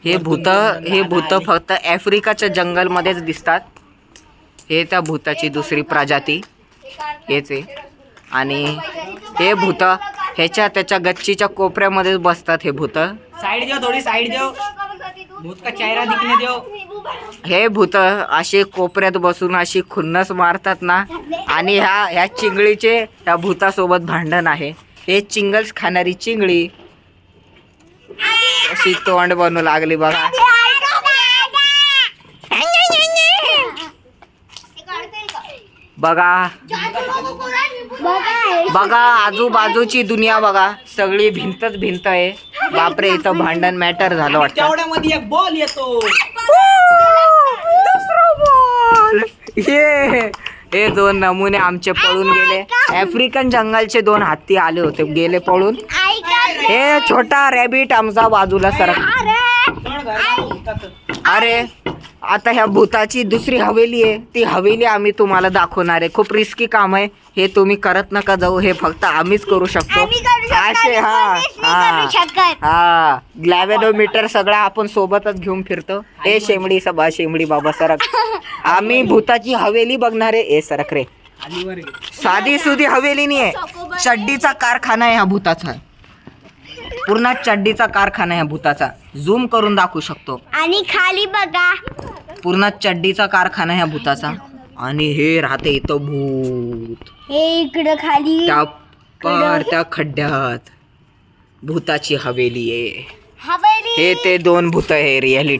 हे भूत फक्त आफ्रिकाच्या जंगलमध्येच दिसतात. हे त्या भूताची दुसरी प्रजाती हेच आहे. आणि हे भूत त्याच्या गच्चीच्या कोपऱ्यामध्येच बसतात. हे भूत साइड दो, थोड़ी साइड दो, भूत का चेहरा दिखने दो. हे भूत असे कोपऱ्यात बसून अशी खुन्नस मारतात ना. आणि ह्या चिंगळीचे ह्या भूतासोबत भांडण आहे. हे चिंगल्स खाणारी चिंगळी अशी तोंड बनू लागली बघा. बघा बघा आजूबाजूची दुनिया बघा. सगळी भिंतच भिंत आहे. बापरे, इथं भांडण मॅटर झालं वाटतं. तेवढ्यामध्ये एक बॉल येतो. हे दोन नमुने आमचे पळून गेले. आफ्रिकन जंगलचे 2 हत्ती आले होते, गेले पळून. हे छोटा रॅबिट आमचा बाजूला सरक. अरे आता ह्या भूताची दुसरी हवेली आहे. ती हवेली आम्ही तुम्हाला दाखवणार आहे. खूप रिस्की काम आहे हे. तुम्ही करत नका जाऊ. हे फक्त आम्हीच करू शकतो. असे हा ग्लॅव्हेनोमीटर सगळं आपण सोबतच घेऊन फिरतो. ए शेमडी बाबा सरक. आम्ही भूताची हवेली बघणार आहे. ए सरक रे. साधी सुधी हवेली नाही आहे. चड्डीचा कारखाना आहे ह्या भूताचा. पूर्ण चड्डीचा कारखाना ह्या भूताचा. झूम करून दाखवू शकतो. आणि खाली बघा, पूर्ण चड्डीचा कारखाना ह्या भूताचा. आणि हे राहते इथं भूत. हे इकडं खाली त्या खड्ड्यात भूताची हवेली आहे. हवेली. हे ते 2 भूत आहे रिअलिटी.